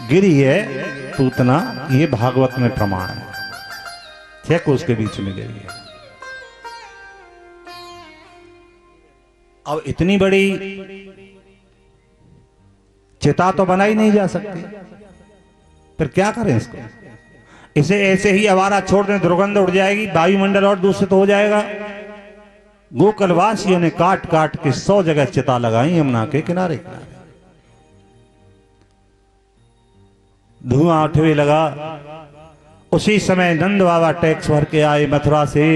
गिरी है पूतना, ये भागवत में प्रमाण है। ठीक, उसके बीच में गिरी है। अब इतनी बड़ी चिता तो बनाई नहीं जा सकती, फिर क्या करें इसको? इसे ऐसे ही आवारा छोड़ दें, दुर्गंध उड़ जाएगी, वायुमंडल और दूषित हो जाएगा। गोकुलवासियों ने काट काट के 100 जगह चिता लगाई यमुना के किनारे किनारे। धुआं उठने लगा। उसी समय नंद बाबा टैक्स भर के आए मथुरा से।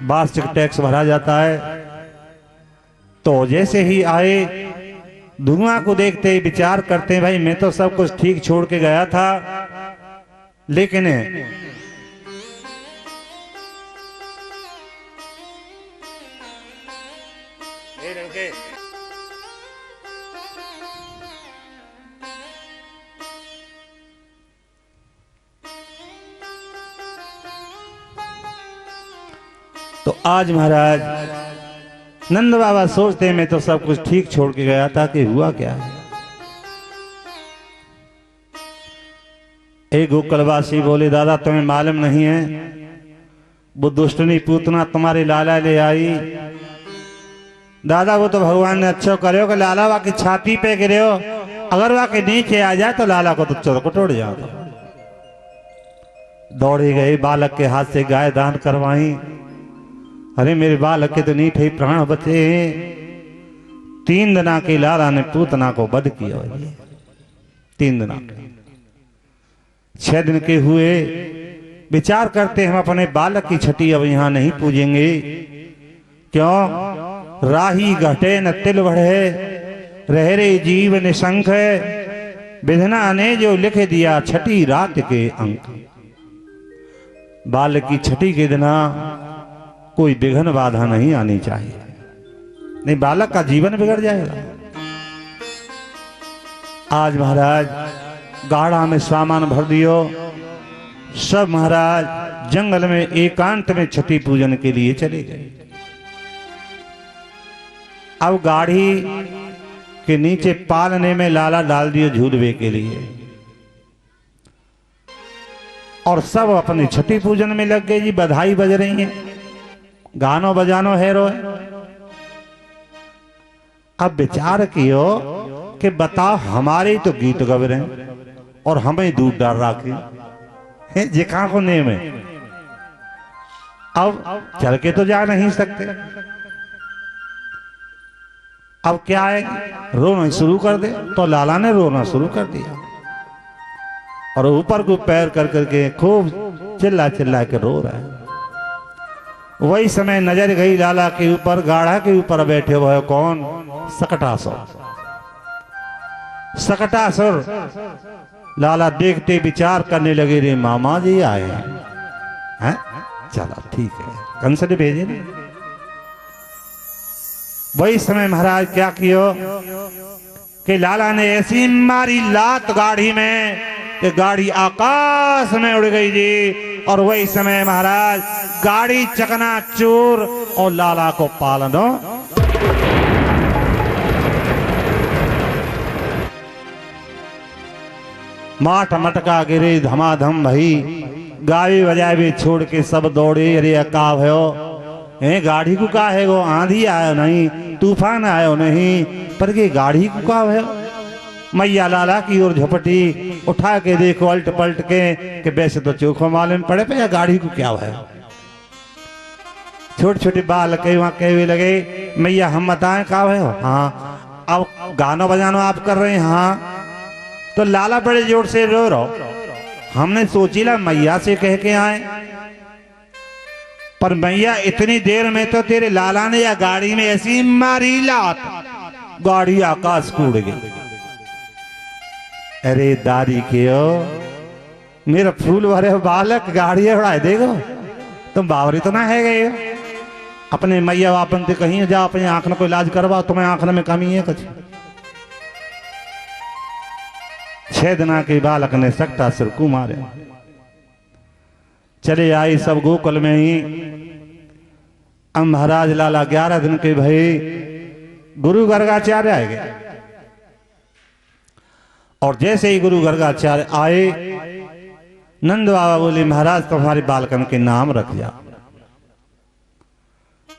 वार्षिक टैक्स भरा जाता है। तो जैसे ही आए, धुआं को देखते ही विचार करते हैं, भाई मैं तो सब कुछ ठीक छोड़ के गया था, लेकिन तो आज महाराज नंद बाबा सोचते हैं मैं तो सब कुछ ठीक छोड़ के गया था, कि हुआ क्या है। एक गोकुलवासी बोले, दादा तुम्हें मालूम नहीं है, वो दुष्टनी पूतना तुम्हारे लाला ले आई। दादा वो तो भगवान ने अच्छा करे कि लाला वा की छाती पे गिरे हो, अगर वा के नीचे आ जाए तो लाला को तो चौक टूट जाता। दौड़े गए, बालक के हाथ से गाय दान करवाई। अरे मेरे बालक के तो नीठे प्राण बचे हैं। 3 दिना के लाला ने पूतना को वध किया। 3 दिना, 6 दिन के हुए। विचार करते हम अपने बालक की छठी अब यहाँ नहीं पूजेंगे। क्यों? राही घटे न तिल बढ़े, रह रे जीव निशंक। विधना ने जो लिख दिया छठी रात के अंक। बालक की छठी के दिना कोई विघ्न बाधा नहीं आनी चाहिए, नहीं बालक का जीवन बिगड़ जाएगा। आज महाराज गाढ़ा में सामान भर दियो। सब महाराज जंगल में एकांत में छठी पूजन के लिए चले गए। अब गाढ़ी के नीचे पालने में लाला डाल दिए झूलवे के लिए, और सब अपनी छठी पूजन में लग गए जी। बधाई बज रही है, गानो बजानो है रो। अब विचार कियो कि बताओ, हमारे तो गीत गब रहे और हमें दूध डाल रखे जिका को नेम है। अब चल के तो जा नहीं सकते। अब क्या है, रोना शुरू कर दे। तो लाला ने रोना शुरू कर दिया और ऊपर को पैर कर करके खूब चिल्ला चिल्ला के रो रहा है। वही समय नजर गई लाला के ऊपर, गाढ़ा के ऊपर बैठे हुए कौन? सकटासुर। सकटासुर लाला देखते विचार करने लगे, रे मामा जी आए हैं, चलो ठीक है, कंस ने भेजे ना। वही समय महाराज क्या कियो कि लाला ने ऐसी मारी लात गाड़ी में कि गाड़ी आकाश में उड़ गई जी। और वही समय महाराज गाड़ी चकनाचूर और लाला को पालनो। माठ मटका गिरे धमाधम भई, गावी बजावे छोड़ के सब दौड़े। अरे का भयो है, गाड़ी को का है वो? आंधी आयो नहीं, तूफान आयो नहीं, पर ये गाड़ी को का भयो? मैया लाला की ओर झपटी, उठा के देखो अल्ट पलट के कि वैसे तो चोखो मालूम पड़े पे या गाड़ी को क्या है। छोटे छोटे बाल कई वहां कहने लगे, मैया हम बताएं का है? हाँ। अब गाना बजाना आप कर रहे हैं? हाँ। तो लाला बड़े जोर से रो रहा। हमने सोचीला मैया से कह के आए, पर मैया इतनी देर में तो तेरे लाला ने या गाड़ी में ऐसी मारी लात, गाड़ी आकाश कूद गई। अरे दादी के हो, मेरा फूल भरे बालक गाड़ी उड़ा देगा, तुम बावरी तो ना है गए। अपने मैया बापन से कहीं जा, अपने आंख में कोई इलाज करवा, तुम्हें आंख में कमी है कुछ। 6 दिना के बालक ने सकटा सिर को मारे। चले आई सब गोकुल में ही। अब महाराज लाला 11 दिन के भाई गुरु गर्गाचार्य आए गए और जैसे ही गुरु गर्गाचार्य आए, नंद बाबा बोले महाराज तुम्हारे बालकन के नाम रख जा।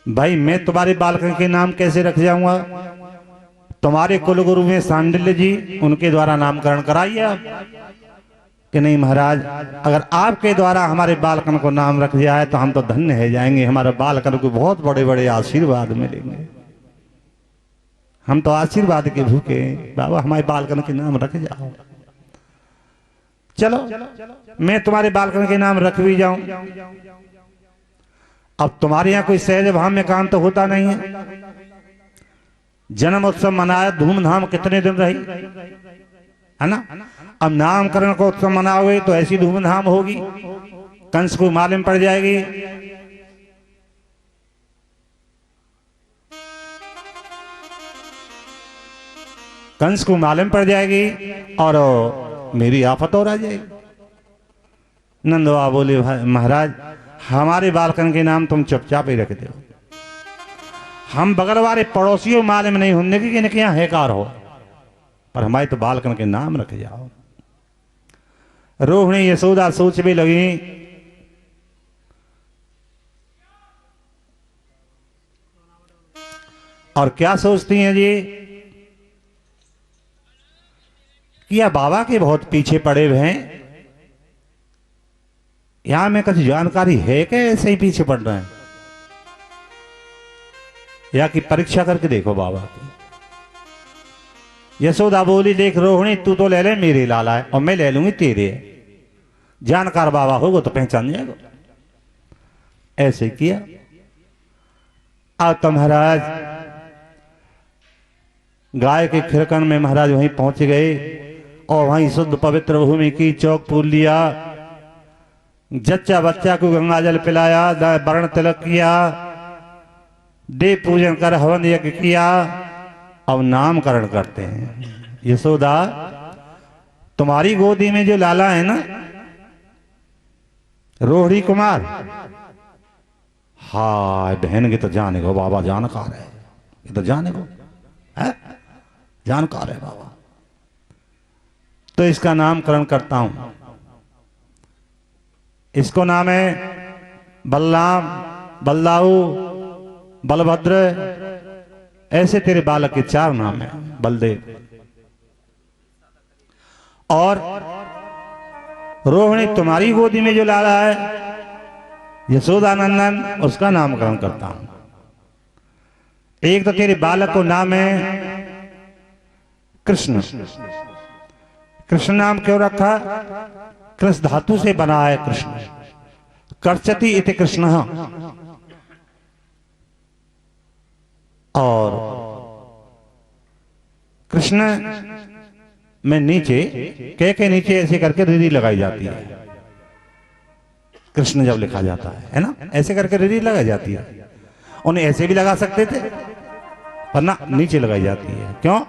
भाई मैं तुम्हारे बालकन के नाम कैसे रख जाऊंगा? तुम्हारे कुलगुरु में सांडिल्य जी, उनके द्वारा नामकरण कराइए आप। कि नहीं महाराज, अगर आपके द्वारा हमारे बालकन को नाम रख दिया है तो हम तो धन्य हो जाएंगे, हमारे बालकन को बहुत बड़े बड़े आशीर्वाद मिलेंगे, हम तो आशीर्वाद के भूखे। बाबा हमारे बालकन के नाम रख जाओ। चलो मैं तुम्हारे बालकन के नाम रख भी जाऊं। अब तुम्हारे यहाँ कोई सहज भाव में काम तो होता नहीं है। जन्म उत्सव मनाया धूमधाम, कितने दिन रही है ना। अब नामकरण को उत्सव मनाओगे तो ऐसी धूमधाम होगी, कंस को मालूम पड़ जाएगी। कंस को मालूम पड़ जाएगी और मेरी आफत और आ जाएगी। नंद बाबा बोले महाराज हमारे बालकन के नाम तुम चुपचाप ही रख दो, हम बगल वाले पड़ोसियों मालूम नहीं होने की इनके यहाँ हैकार हो, पर हमारे तो बालकन के नाम रख जाओ। रोहिणी यशोदा सोच भी लगी, और क्या सोचती हैं जी कि यह बाबा के बहुत पीछे पड़े हुए हैं, यहां में कुछ जानकारी है कि ऐसे ही पीछे पड़ रहे हैं, या कि परीक्षा करके देखो बाबा की। यशोदा बोली देख रोहिणी तू तो ले ले मेरे लाला है और मैं ले लूंगी तेरे, जानकार बाबा होगा तो पहचान जाएगा। ऐसे किया। अब तो महाराज गाय के खिरकन में महाराज वहीं पहुंच गए और वहीं शुद्ध पवित्र भूमि की चौक पूर लिया, जच्चा बच्चा को गंगा जल पिलाया, वर्ण तिलक किया, देव पूजन कर हवन यज्ञ किया। अब नामकरण करते हैं। यशोदा तुम्हारी गोदी में जो लाला है ना रोहिणी कुमार, हाय बहन की तो जाने को बाबा जानकार है, ये तो जाने को है, जानकार है बाबा, तो इसका नामकरण करता हूं। इसको नाम है बलराम, बलदाऊ, बलभद्र, ऐसे तेरे बालक के 4 नाम हैं, बलदेव। और रोहिणी तुम्हारी गोदी में जो लाला है यशोदानंदन, उसका नामकरण करता हूं। एक तो तेरे बालक को नाम है कृष्ण। कृष्ण नाम क्यों रखा? कृष्ण धातु से बना है कृष्ण, कर्चति इति कृष्ण। और कृष्ण में नीचे के नीचे ऐसे करके रिरी लगाई जाती है। कृष्ण जब लिखा जाता है ना, ऐसे करके रिरी लगाई जाती है। उन्हें ऐसे भी लगा सकते थे पर ना, नीचे लगाई जाती है। क्यों?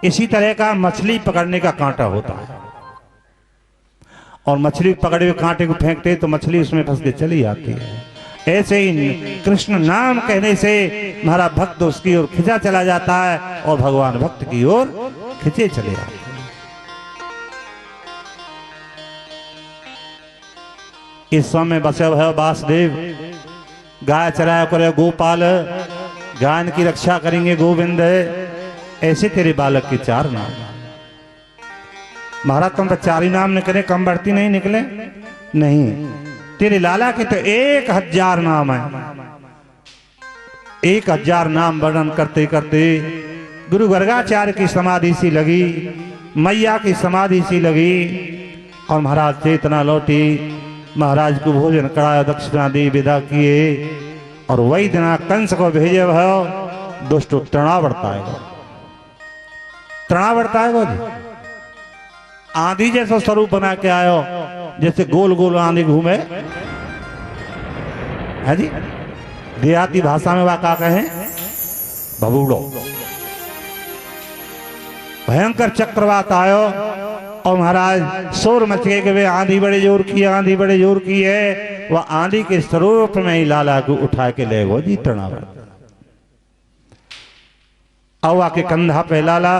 इसी तरह का मछली पकड़ने का कांटा होता है, और मछली पकड़े हुए कांटे को फेंकते तो मछली उसमें फंस के चली जाती है। ऐसे ही कृष्ण नाम कहने से हमारा भक्त उसकी ओर खिंचा चला जाता है और भगवान भक्त की ओर खिंचे चले जाते हैं। इस समय बसे भय वासुदेव, गाय चराया करे गोपाल, गायन की रक्षा करेंगे गोविंद। ऐसे तेरे बालक के 4 नाम। महाराज तुम तो 4 ही नाम निकले, कम बढ़ती नहीं निकले नहीं। तेरे लाला के तो 1000 नाम है। 1000 नाम वर्णन करते करते गुरु गर्गाचार्य की समाधि सी लगी, मैया की समाधि सी लगी, और महाराज चेतना लौटी। महाराज को भोजन कराया, दक्षिणा दी, विदा किए, और वही दिना कंस को भेजे भयो दुष्ट तृणावर्ताएगा। तृणावर्ताएगा जी, आंधी जैसा स्वरूप बना के आयो, जैसे गोल गोल आंधी घूमे है जी। देहाती भाषा में वह क्या कहें, भबूड़ो। भयंकर चक्रवात आयो और महाराज शोर मच गए कि वे आंधी बड़े जोर की, आंधी बड़े जोर की है। वह आंधी के स्वरूप में ही लाला को उठा के ले गो जी तृणावर्त। अवा के कंधा पे लाला,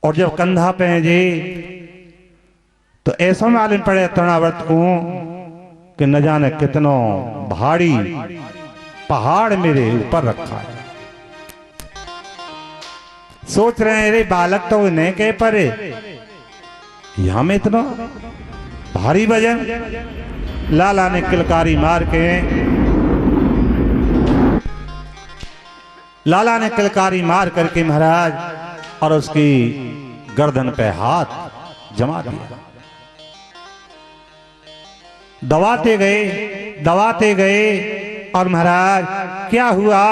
और जब कंधा पे है जी तो ऐसा मालूम पड़े तृणावर्त को कि न जाने कितनो भारी पहाड़ मेरे ऊपर रखा है। सोच रहे हैं रे बालक तो नहीं कह परे यहां में इतना भारी वजन। लाला ने किलकारी मार के लाला ने किलकारी मार करके महाराज और उसकी गर्दन पे हाथ जमा दिया। दबाते गए और महाराज क्या हुआ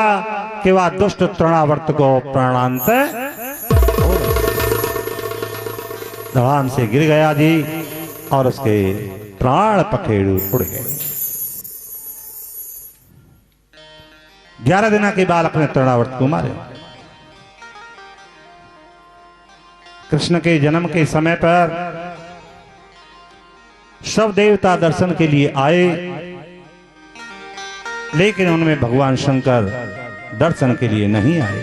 कि वह दुष्ट तृणावर्त को प्राणांत धड़ाम से गिर गया जी और उसके प्राण पखेरु उड़ गए। 11 दिन के बालक ने तृणावर्त को मारे। कृष्ण के जन्म के समय पर सब देवता दर्शन के लिए आए, लेकिन उनमें भगवान शंकर दर्शन के लिए नहीं आए।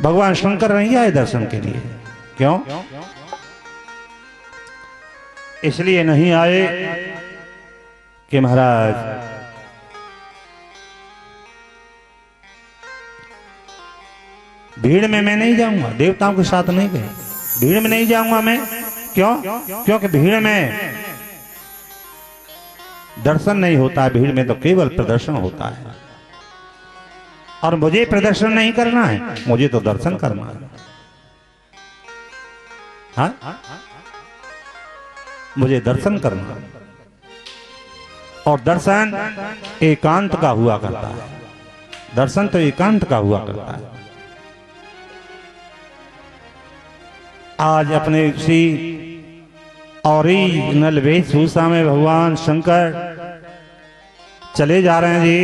भगवान शंकर नहीं आए दर्शन के लिए। क्यों? इसलिए नहीं आए कि महाराज भीड़ में मैं नहीं जाऊंगा, देवताओं के साथ नहीं गए, भीड़ में नहीं जाऊंगा मैं। क्यों? क्योंकि भीड़ में दर्शन नहीं होता है, भीड़ में तो केवल प्रदर्शन होता है और मुझे प्रदर्शन नहीं करना है, मुझे तो दर्शन करना है। हाँ? मुझे दर्शन करना और दर्शन एकांत का हुआ करता है। दर्शन तो एकांत का हुआ करता है। आज अपने इसी ओरिजिनल वेशभूषा में भगवान शंकर चले जा रहे हैं जी।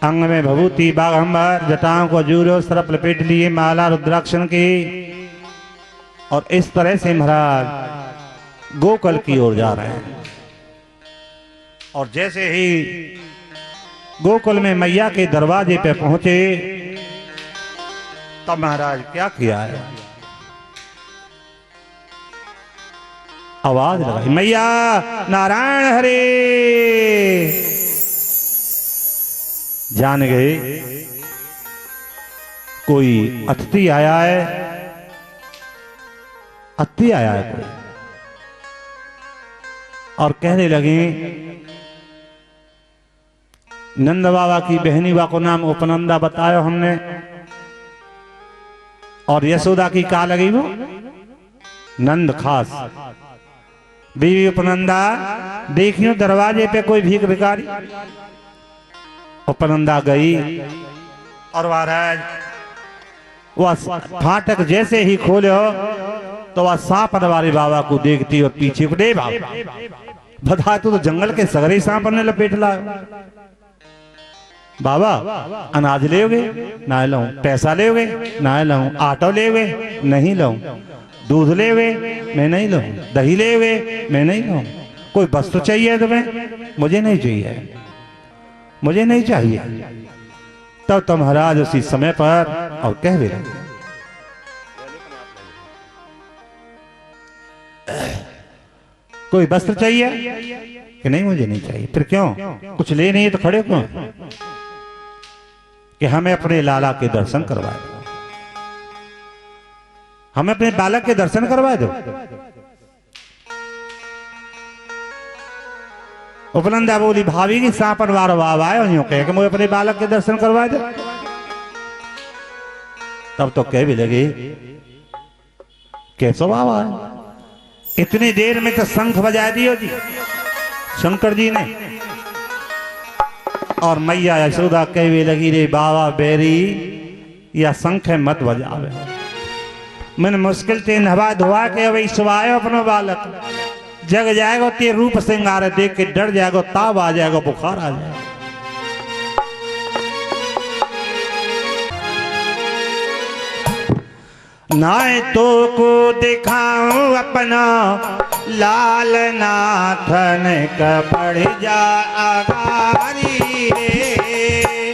अंग में भभूति बाघंबर, जटाओं को जूरो सरप लपेट लिए, माला रुद्राक्षण की, और इस तरह से महाराज गोकुल की ओर जा रहे हैं। और जैसे ही गोकुल में मैया के दरवाजे पे पहुंचे तब महाराज क्या किया है, आवाज लगाई, मैया नारायण हरे। जान गए कोई अतिथि आया है, अतिथि आया है कोई। और कहने लगे नंद बाबा की बहनी बा को नाम उपनंदा बतायो हमने, और यशोदा की का लगी वो नंद खास। बीवी उपनंदा देखियो दरवाजे पे कोई भीख भिखारी। उपनंदा गई और महाराज वह फाटक जैसे ही खोले हो तो वह सांप वाले बाबा को देखती और पीछे को, दे बाबा बता तू तो जंगल के सगरे सांप ने लपेट ला। बाबा अनाज लेओगे? ना लाऊं। पैसा लेओगे? ना लाऊं। आटो लेओगे? नहीं लाऊं। दूध लेवे? मैं नहीं लाऊं। दही लेवे? मैं नहीं लाऊं। कोई वस्तु चाहिए तुम्हें? मुझे नहीं चाहिए, मुझे नहीं चाहिए। तब तो महाराज उसी समय पर और कह भी रहे कोई वस्त्र चाहिए कि नहीं? मुझे नहीं चाहिए। फिर क्यों? कुछ ले नहीं है तो खड़े क्यों? कि हमें अपने लाला के दर्शन करवाए, हमें अपने बालक के दर्शन करवा दो। उपनंदा बोली भाभी की सांपन वार आए कह के मुझे अपने बालक के दर्शन करवा दो। तब तो कह भी लगे कैसो बाबा है, इतनी देर में तो शंख बजा दियो जी शंकर जी ने। और मैया यशोदा कहवे लगी रे बाबा बेरी या शंख मत बजावे, मैंने मुश्किल से नहा धोआ के वही सुवायो अपनो बालक, जग जाएगा ते रूप श्रृंगार देख के डर जाएगा, ताव आ जाएगा, बुखार आ जाएगा। नाय तो को दिखाऊं अपना लाल नाथन का पड़ जा आगारी रे।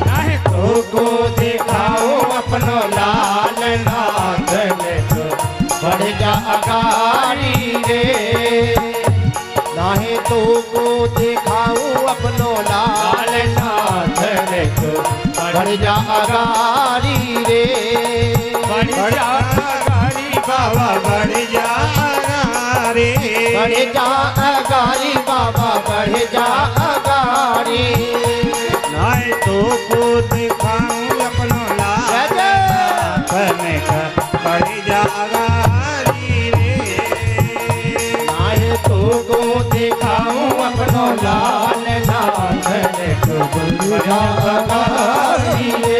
नाय तो को दिखाऊं अपना अगारी रे। बढ़ जा अगारी बाबा बढ़ जा अगारी, बढ़ जा अगारी बाबा बढ़ जा अगारी। नाय तो को दिखाऊं अपनो लाल बढ़ जा अगारी रे। नाय तो को दिखाऊं अपनो लाल नाथ बढ़ जा अगारी रे।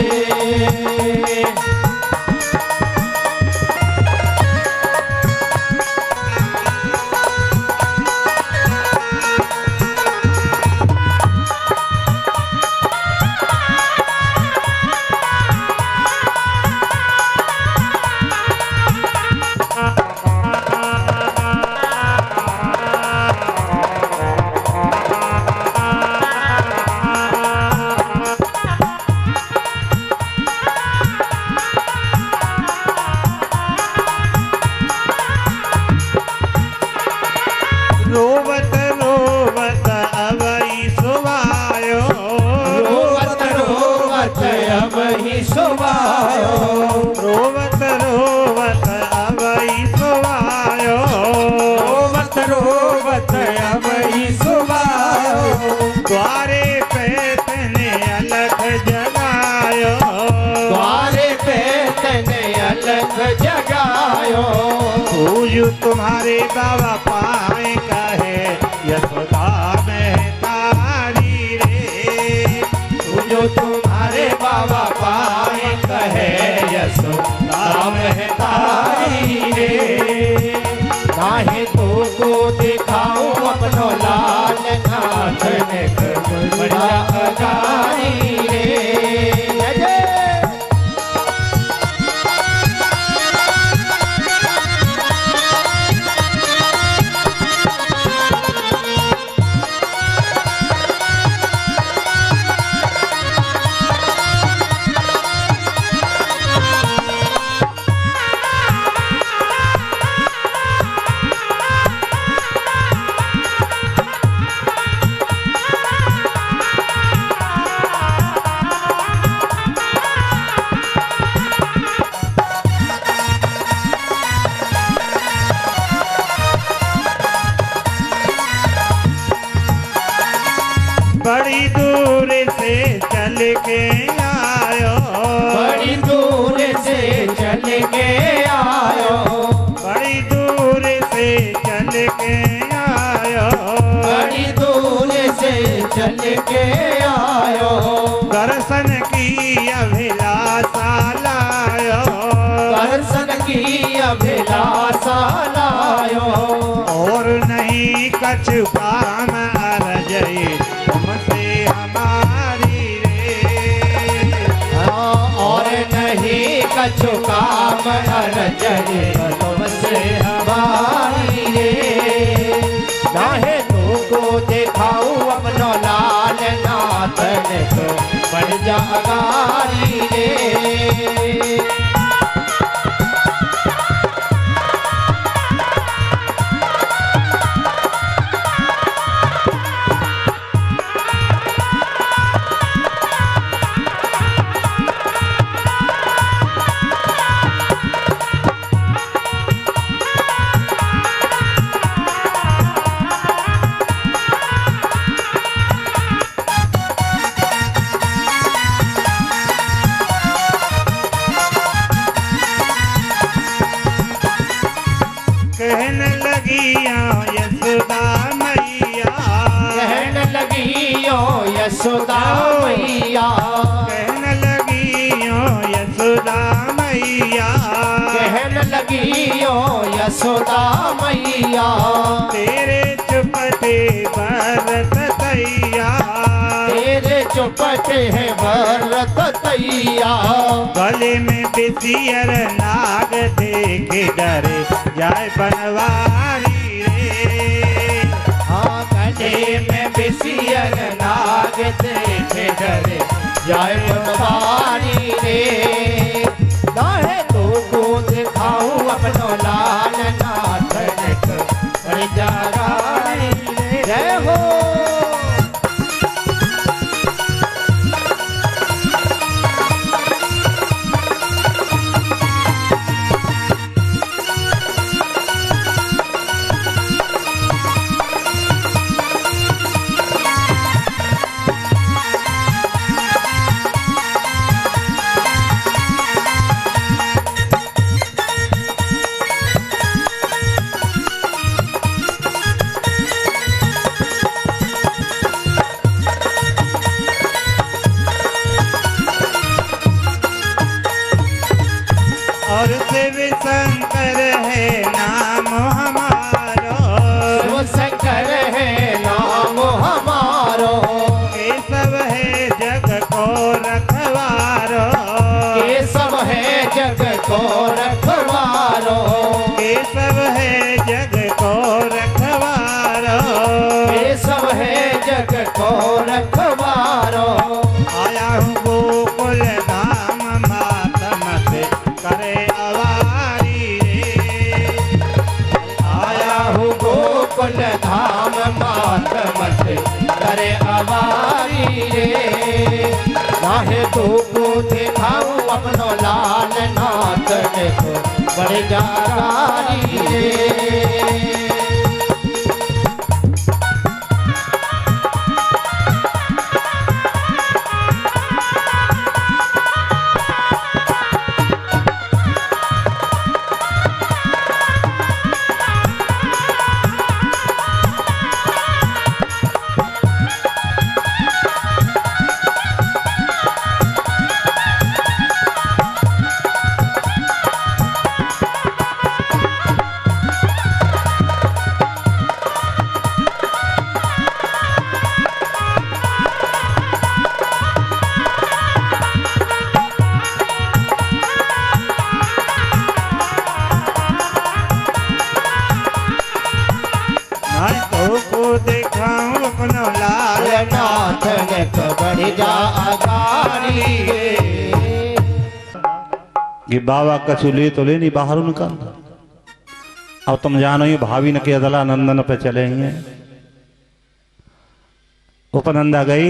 रोवत रोवत अवई सुवायो, रोवत रोवत अवई सुवायो, रोवत रोवत अवई सुवायो, रोवत रोवत अवई सुवायो। द्वारे पे तने अलख जगायो, द्वारे पे तने अलख जगायो। पूजू तुम्हारे बाबा पाए कहे यशोदा में तारी रे। पूजो तुम्हारे बाबा पाए कहे यशोदा में तारी रे। नाहे तो को दिखाऊं अपनो लाल नाथ बढ़ जा अगारी रे। बड़ी दूर से चल के आयो, बड़ी दूर से चल के आयो, बड़ी दूर से चल के आयो, बड़ी दूर से चल के आयो। दर्शन की अभिलाषा लायो, दर्शन की अभिलाषा लायो। और नहीं कछु काम अरजई तुमसे हमारी रे। और नहीं कछु काम अरजई तुमसे हमारी रे। नाहे तो को दिखाऊं अपनो लाल नाथ बढ़ जा अगारी रे। कहने लगिया यशोदा मैया, कहने लगियो यशोदा मैया, कहने लगियो यशोदा मैया, कहने लगियो यशोदा मैया। तेरे चुपटे भरत तैया, तेरे चौपटे है भरत तैया। गले में बिसियर नाग देखे डरे जाए बनवारी रे। हाँ गले में बिसियर नाग देखे डरे जाए बनवारी रे। नाहे तो को दिखाऊं अपनो लाल नाथ बढ़ जा अगारी रे। जय हो। शिव शंकर है नाम हमारो, शिव शंकर है नाम हमारो, केशव है जग को रखवारो, केशव है जग को रखवारो, केशव है जग को रखवारो, केशव है जग को रखवारो। आया हूँ गोकुल धाम मातम से करे अवारी रे, आया हूँ गोकुल धाम मातम से करे अवारी रे। नाहे तू को दिखाऊं अपनो लाल नाथ देखो बड़े जारी रे। दिखाऊं अपनो लाल नाथ देख बड़ी जारी रे। ये बाबा कछु ले तो ले नहीं बाहर निकल। अब तुम जानो ही भाभी न के अदला नंदन पे चले हैं। उपनंदा गई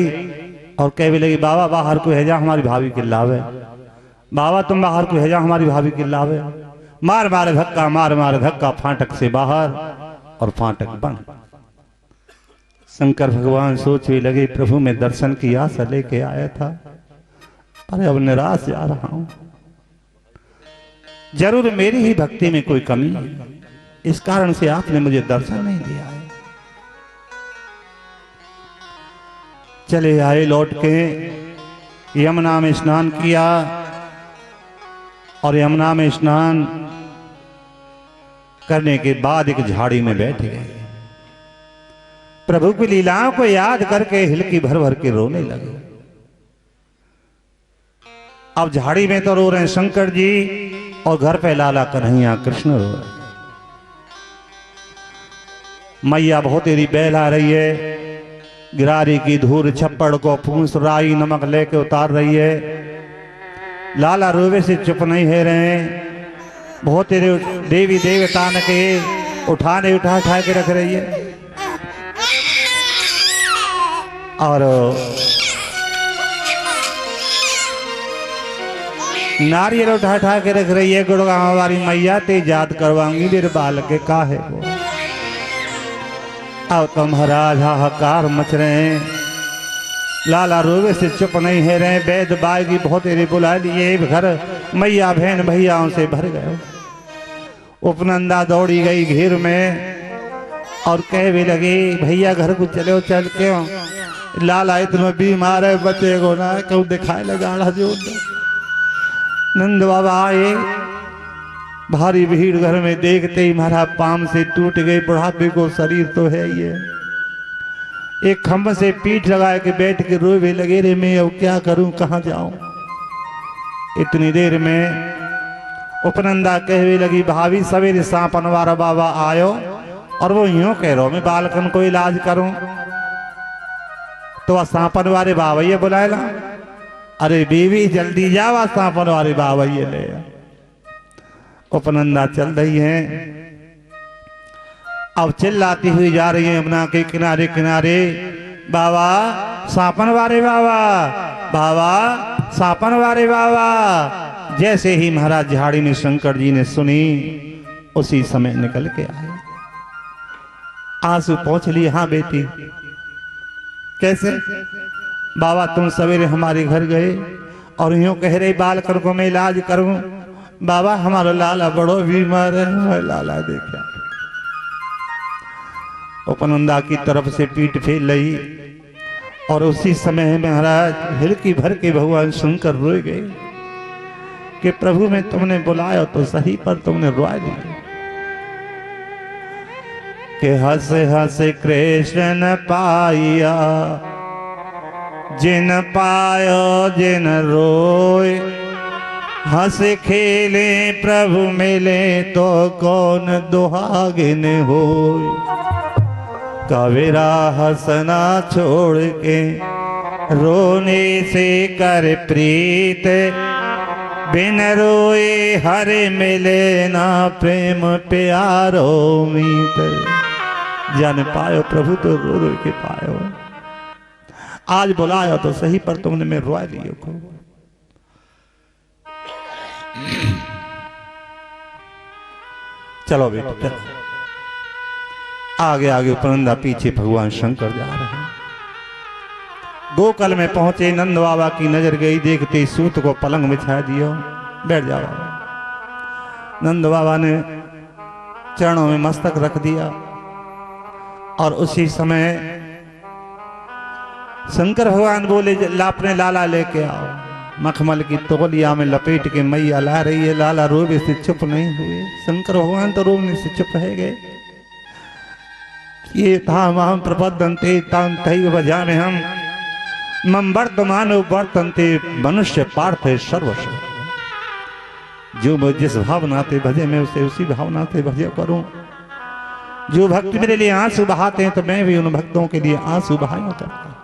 और कह भी लगी बाबा बाहर को है जा हमारी भाभी के लावे, बाबा तुम बाहर को है जा हमारी भाभी के लावे। मार मारे धक्का, मार मारे धक्का, फाटक से बाहर और फाटक बंद। शंकर भगवान सोचने लगे प्रभु मैं दर्शन की आशा लेके आया था, अरे अब निराश जा रहा हूं। जरूर मेरी ही भक्ति में कोई कमी है, इस कारण से आपने मुझे दर्शन नहीं दिया है। चले आए लौट के, यमुना में स्नान किया और यमुना में स्नान करने के बाद एक झाड़ी में बैठ गए। प्रभु की लीलाओं को याद करके हिलकी भर भर के रोने लगे। अब झाड़ी में तो रो रहे हैं शंकर जी और घर पे लाला कन्हैया कृष्ण रो रहे। मैया बहुत तेरी बैल आ रही है, गिरारी की धूल छप्पड़ को फूस राई नमक लेके उतार रही है। लाला रोवे से चुप नहीं है रहे, बहुत तेरे देवी देवता ने के उठाने उठा के रख रही है। और नारियल उठा के रख रही है। गुड़गांव हमारी मैया ते याद करवाऊंगी मेरे बाल के का है वो। अब तो महाराज हाहाकार मच रहे हैं, लाला रोवे से चुप नहीं है रहे। वैद बाई की बहुत तेरे बुला लिए, घर मैया बहन भैयाओं से भर गए। उपनंदा दौड़ी गई घेर में और कह भी लगी भैया घर को चलो। चल क्यों? लाला इतना बीमार है, बच्चे को ना क्यों दिखाए लगा जो। नंद बाबा आए, भारी भीड़ घर में देखते ही महारा पाम से टूट गई। बुढ़ापे को शरीर तो है ही है। एक खम्भ से पीठ लगा के बैठ के रोवे लगे रे मैं अब क्या करूं, कहां जाऊं। इतनी देर में उपनंदा कहवे लगी भाभी सवेरे सांपनवारा बाबा आयो और वो यूं कह रहा मैं बालकन को इलाज करूं, तो सांपन वाले बाबा ये बुलाएला। अरे बीवी जल्दी जावा सांपन वाले बाबा ये ले। उपनंदा चल रही है, अब चिल्लाती हुई जा रही है यमुना के किनारे किनारे, बाबा सांपन वाले बाबा, बाबा सांपन वाले बाबा। जैसे ही महाराज झाड़ी में शंकर जी ने सुनी उसी समय निकल के आए। आंसू पहुंच लिए। हाँ बेटी कैसे? बाबा तुम सवेरे हमारे घर गए और यूं कह रहे बालकर को मैं इलाज करूं। बाबा हमारा लाला बड़ो बीमार है, मैं लाला देखा। उपनंदा की तरफ से पीठ फेल रही और उसी समय महाराज हिलकी भर के भगवान शंकर रोए गए। कि प्रभु में तुमने बुलाया तो सही, पर तुमने रुआ दिया। कि हंस हंस कृष्ण पाया, जिन पायो जिन रोए। हंस खेले प्रभु मिले तो कौन दुहागिन होए। कबीरा हंसना छोड़ के रोने से कर प्रीत। बिन रोए हरे मिले ना प्रेम प्यारो मीत। जान पायो प्रभु तो रो रो के पायो। आज बुलाया तो सही, पर तुमने मैं रुआ लियो को। चलो बेटा चलो, आगे आगे उपनंदा, पीछे भगवान शंकर जा रहे हैं। गोकल में पहुंचे, नंद बाबा की नजर गई, देखते ही सूत को पलंग बिछा दियो, बैठ जाओ बाबा। नंद बाबा ने चरणों में मस्तक रख दिया और उसी समय शंकर भगवान बोले, अपने लाला लेके आओ। मखमल की तौलिया में लपेट के मैया ला रही है, लाला रोबे से चुप नहीं हुए। शंकर भगवान तो रोने से चुप रह गए। ये धाम हम प्रपदंते तान तैव भजामे हम, मम वर्तमानो वर्तन्ते मनुष्य पार्थ सर्वस्व। जो मैं जिस भावना से भजे, मैं उसे उसी भावना से भजे करूं। जो भक्त मेरे लिए आंसू बहाते हैं, तो मैं भी उन भक्तों के लिए आंसू बहाया करता हूं।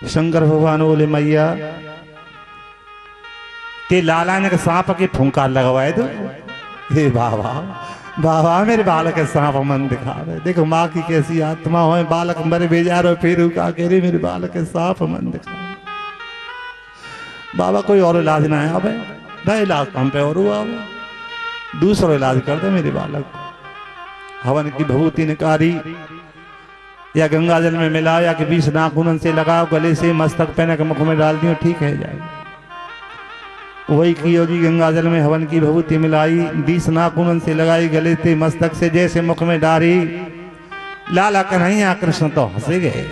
शंकर भगवान बोले, मैया ते लाला ने सांप के फूंका लगवाए दो। हे बाबा बाबा, मेरे बालक के सांप मन दिखा रहे। देखो माँ की कैसी आत्मा हो, बालक मरे बेजारो, फिर का कह रही मेरे बालक के सांप मन दिखा। बाबा कोई और इलाज ना है, अब इलाज हम पे और हुआ, दूसरा इलाज कर दे मेरे बालक। हवन की भभूति निकारी या गंगा जल में मिलाओ, या कि 20 नाखून से लगाओ, गले से मस्तक पहने के मुख में डाल दियो, ठीक है जाएगा। वही कियो जी, गंगा जल में हवन की भभूति मिलाई, 20 नाखून से लगाई, गले से मस्तक से जैसे मुख में डाली। लाला कन्हैया कृष्ण तो हंसे गए।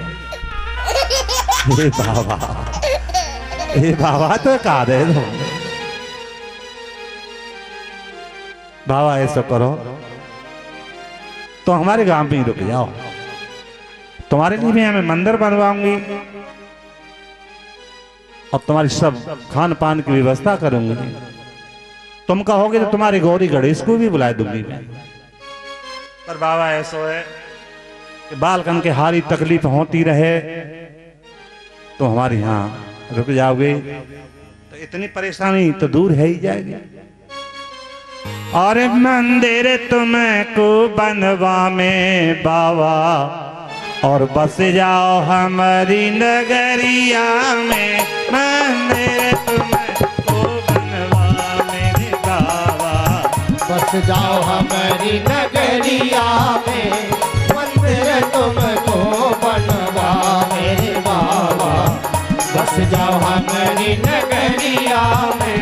हे बाबा, हे बाबा तो का दे दो बाबा, ऐसा करो तो हमारे गांव में ही रुक जाओ, तुम्हारे लिए भी मैं मंदिर बनवाऊंगी और तुम्हारी सब खान पान की व्यवस्था करूंगी। तुम कहोगे तो तुम्हारे गौरी गणेश को भी बुला दूंगी मैं। पर बाबा ऐसा है कि बालकन के हारी तकलीफ होती रहे तो हमारे यहाँ रुक जाओगे, तो इतनी परेशानी तो दूर है ही जाएगी। और मंदिर तुमको बनवा में बाबा, और बस जाओ हमारी नगरिया में। मंदिर तुमको बनवा मेरे बाबा, बस जाओ हमारी नगरिया में। मंदिर तुमको बनवा मेरे बाबा, बस जाओ हमारी नगरिया में।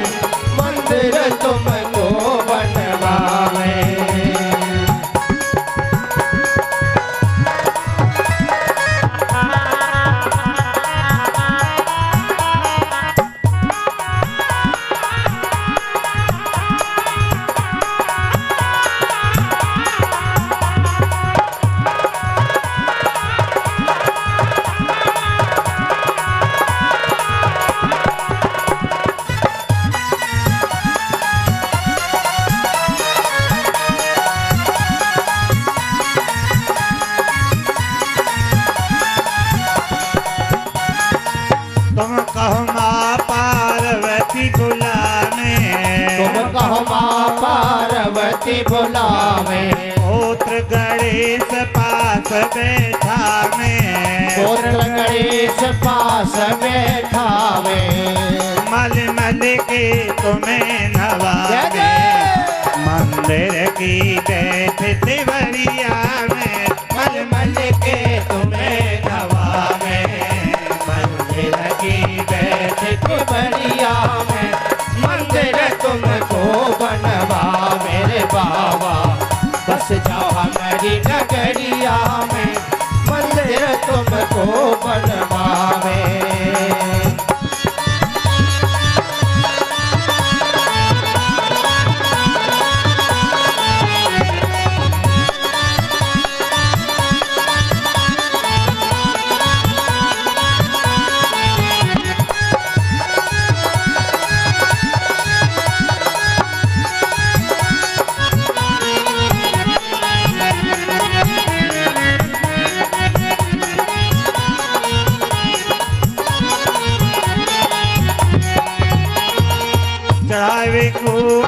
मंदिर तुमको बनवा में। पार्वती बुलावे, पुत्र गणेश पास बैठावे, पुत्र गणेश पास बैठावे। मल मल के तुम्हें नवावे, मंदिर की बैठ तिवरिया में। मल मल के तुम्हें नवावे, मंदिर की बैठ तिवरिया में। मंदिर तुमको बनवा मेरे बाबा, बस जाओ हमारी नगरिया में। मंदिर तुमको बनवा में।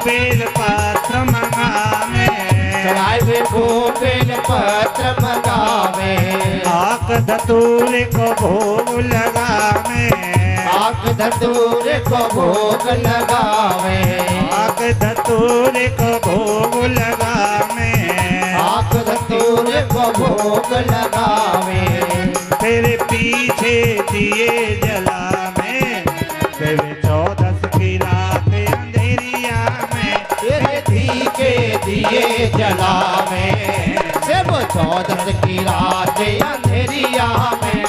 बेल पत्र मंगावे, चढ़ावे को बेल पत्र मंगावे, आक धतूर को भोग लगावे, आक धतूर को भोग लगावे, आक धतूर को भोग लगावे, आक धतूर को भोग लगावे, तेरे पीछे दिए जलावे, तेरे 14 की रात अंधेरिया में, तेरे धी के दिए जलावे, से वो 14 की रात अंधेरिया में,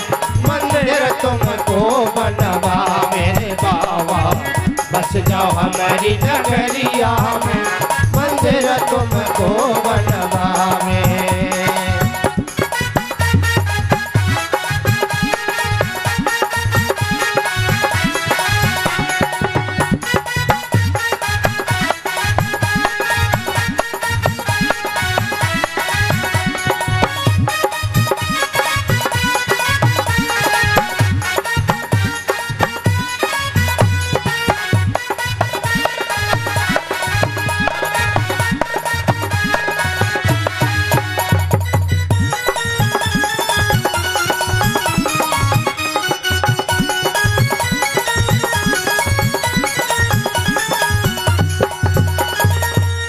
मंदिर तुमको बनवावे रे बाबा, बस जाओ हमारी नगरिया में, मंदिर तुमको बनवावे।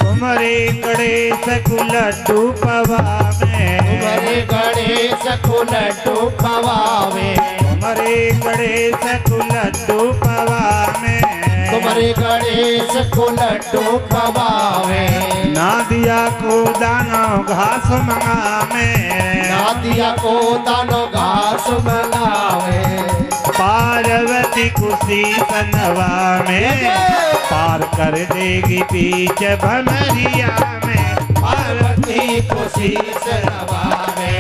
तुम्हारे गणेश को लड्डू पवावे, तुम्हारे गणेश को लड्डू पवावे, तुम्हारे गणेश को लड्डू पवावे, तुम्हारे गणेश को लड्डू पवावे, नादिया को दानो घास मंगावे, नादिया को दानो घास मंगावे, पार्वती खुशी सनवा में, पार कर देगी बीच भमरिया में, पार्वती को शीश नवावे,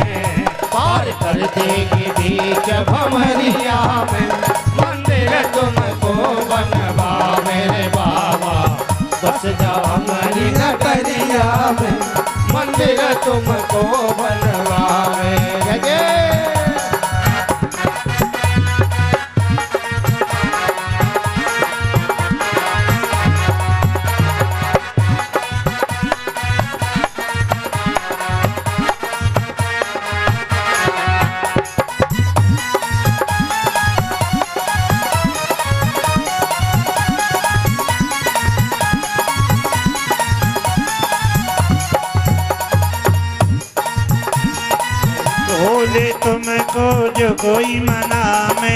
पार कर देगी बीच भमरिया में, मंदिर तुमको बनवावे रे बाबा, बस जाओ हमारी नगरिया में, मंदिर तुमको बनवावे रे। भोले तुमको जो कोई मनावे,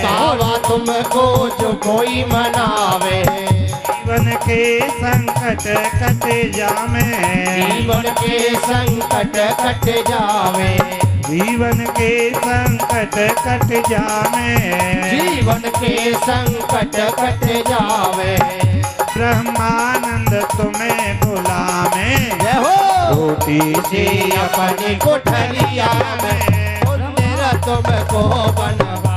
बाबा तुमको जो कोई मनावे, जीवन के संकट कट जावे, जीवन के संकट कट जावे, जीवन के संकट कट जावे, जीवन के संकट कट जावे, ब्रह्मानंद तुम्हें बुलावे, जय हो रोटी जी अपनी कोठरिया में, मंदिर तुमको बनवा